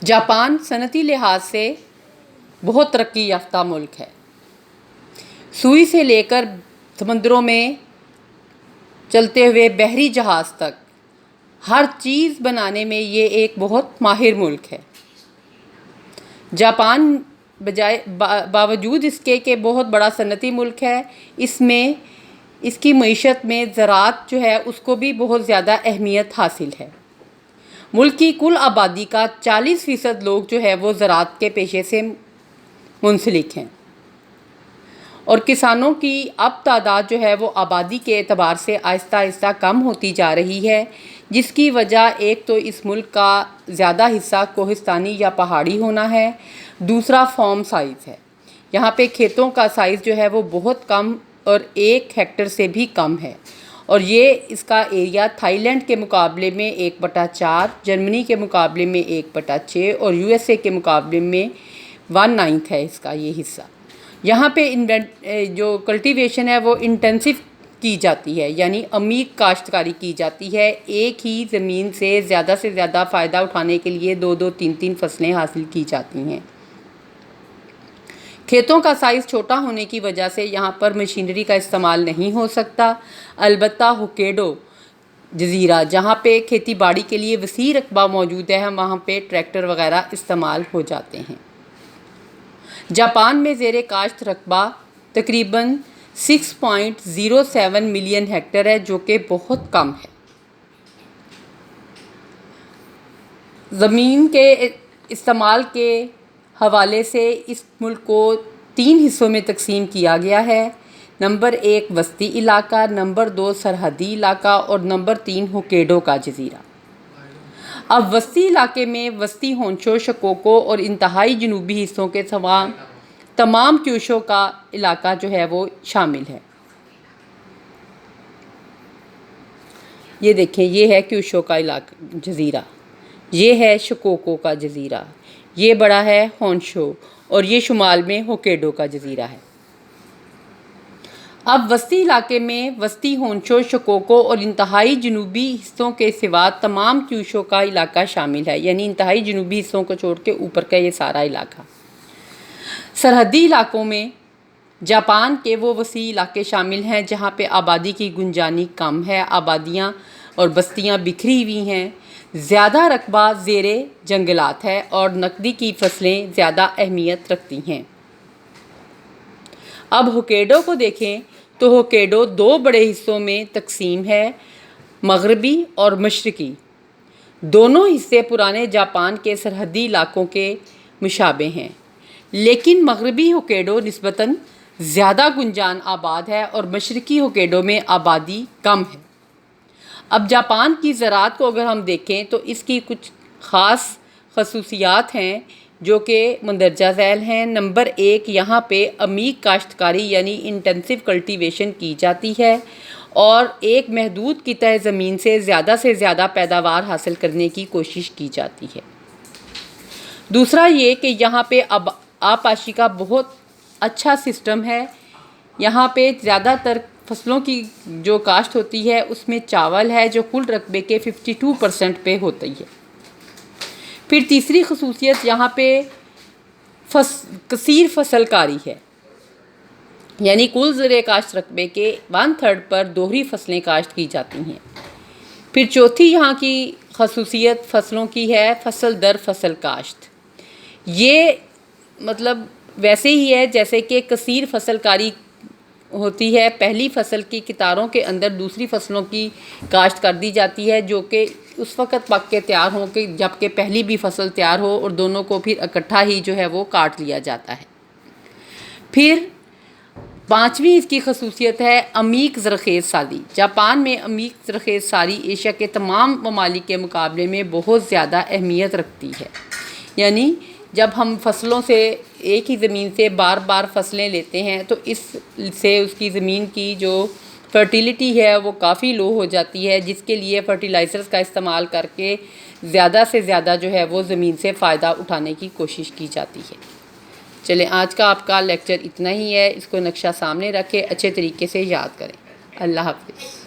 Japan صنعتی لحاظ سے بہت ترقی یافتہ ملک ہے۔ سوئی سے لے کر سمندروں میں چلتے ہوئے بحری جہاز تک ہر چیز بنانے میں یہ ایک بہت ماہر ملک ہے۔ جاپان باوجود اس کے کہ بہت بڑا صنعتی ملک ہے، اس کی معیشت میں زراعت جو ہے اس کو بھی بہت زیادہ اہمیت حاصل ہے۔ ملک کی کل آبادی کا 40% لوگ جو ہے وہ زراعت کے پیشے سے منسلک ہیں، اور کسانوں کی اب تعداد جو ہے وہ آبادی کے اعتبار سے آہستہ آہستہ کم ہوتی جا رہی ہے، جس کی وجہ ایک تو اس ملک کا زیادہ حصہ کوہستانی یا پہاڑی ہونا ہے، دوسرا فارم سائز ہے۔ یہاں پہ کھیتوں کا سائز جو ہے وہ بہت کم اور 1 ہیکٹر سے بھی کم ہے، اور یہ اس کا ایریا تھائی لینڈ کے مقابلے میں 1/4، جرمنی کے مقابلے میں 1/6 اور USA کے مقابلے میں 1/9 ہے اس کا یہ حصہ۔ یہاں پہ جو کلٹیویشن ہے وہ انٹینسو کی جاتی ہے، یعنی عمیق کاشتکاری کی جاتی ہے۔ ایک ہی زمین سے زیادہ فائدہ اٹھانے کے لیے 2-2 3-3 فصلیں حاصل کی جاتی ہیں۔ کھیتوں کا سائز چھوٹا ہونے کی وجہ سے یہاں پر مشینری کا استعمال نہیں ہو سکتا، البتہ ہوکیڈو جزیرہ جہاں پہ کھیتی باڑی کے لیے وسیع رقبہ موجود ہے، وہاں پہ ٹریکٹر وغیرہ استعمال ہو جاتے ہیں۔ جاپان میں زیر کاشت رقبہ تقریباً 6.07 ملین ہیکٹر ہے، جو کہ بہت کم ہے۔ زمین کے استعمال کے حوالے سے اس ملک کو 3 حصوں میں تقسیم کیا گیا ہے۔ نمبر 1 وسطی علاقہ، نمبر 2 سرحدی علاقہ اور نمبر 3 ہوکیڈو کا جزیرہ۔ اب وسطی علاقے میں وسطی ہونشو، شکوکو اور انتہائی جنوبی حصوں کے تمام کیوشو کا علاقہ جو ہے وہ شامل ہے۔ یہ دیکھیں، یہ ہے کیوشو کا جزیرہ، یہ ہے شکوکو کا جزیرہ، یہ بڑا ہے ہونشو، اور یہ شمال میں ہوکیڈو کا جزیرہ ہے۔ اب وسطی علاقے میں وسطی ہونشو، شکوکو اور انتہائی جنوبی حصوں کے سوا تمام کیوشو کا علاقہ شامل ہے، یعنی انتہائی جنوبی حصوں کو چھوڑ کے اوپر کا یہ سارا علاقہ۔ سرحدی علاقوں میں جاپان کے وہ وسیع علاقے شامل ہیں جہاں پہ آبادی کی گنجانی کم ہے، آبادیاں اور بستیاں بکھری ہوئی ہیں، زیادہ رقبہ زیر جنگلات ہے، اور نقدی کی فصلیں زیادہ اہمیت رکھتی ہیں۔ اب ہوکیڈو کو دیکھیں تو ہوکیڈو 2 بڑے حصوں میں تقسیم ہے، مغربی اور مشرقی۔ دونوں حصے پرانے جاپان کے سرحدی علاقوں کے مشابہ ہیں، لیکن مغربی ہوکیڈو نسبتاً زیادہ گنجان آباد ہے اور مشرقی ہوکیڈو میں آبادی کم ہے۔ اب جاپان کی زراعت کو اگر ہم دیکھیں تو اس کی کچھ خاص خصوصیات ہیں جو کہ مندرجہ ذیل ہیں۔ نمبر 1، یہاں پہ عمیق کاشتکاری یعنی انٹینسو کلٹیویشن کی جاتی ہے، اور ایک محدود قطع زمین سے زیادہ پیداوار حاصل کرنے کی کوشش کی جاتی ہے۔ دوسرا یہ کہ یہاں پہ آبپاشی کا بہت اچھا سسٹم ہے۔ یہاں پہ زیادہ تر فصلوں کی جو کاشت ہوتی ہے اس میں چاول ہے، جو کل رقبے کے 52% پہ ہوتی ہے۔ پھر تیسری خصوصیت یہاں پہ کثیر فصل کاری ہے، یعنی کل زیر کاشت رقبے کے 1/3 پر دوہری فصلیں کاشت کی جاتی ہیں۔ پھر چوتھی یہاں کی خصوصیت فصلوں کی ہے فصل در فصل کاشت۔ یہ مطلب ویسے ہی ہے جیسے کہ کثیر فصل کاری ہوتی ہے، پہلی فصل کی کتاروں کے اندر دوسری فصلوں کی کاشت کر دی جاتی ہے، جو کہ اس وقت پک کے تیار ہوں کہ جب کہ پہلی بھی فصل تیار ہو، اور دونوں کو پھر اکٹھا ہی جو ہے وہ کاٹ لیا جاتا ہے۔ پھر 5ویں اس کی خصوصیت ہے عمیق زرخیز سالی۔ جاپان میں عمیق زرخیز سالی ایشیا کے تمام ممالک کے مقابلے میں بہت زیادہ اہمیت رکھتی ہے، یعنی جب ہم فصلوں سے ایک ہی زمین سے بار بار فصلیں لیتے ہیں تو اس سے اس کی زمین کی جو فرٹیلیٹی ہے وہ کافی لو ہو جاتی ہے، جس کے لیے فرٹیلائزرز کا استعمال کر کے زیادہ سے زیادہ جو ہے وہ زمین سے فائدہ اٹھانے کی کوشش کی جاتی ہے۔ چلیں، آج کا آپ کا لیکچر اتنا ہی ہے، اس کو نقشہ سامنے رکھے، اچھے طریقے سے یاد کریں۔ اللہ حافظ۔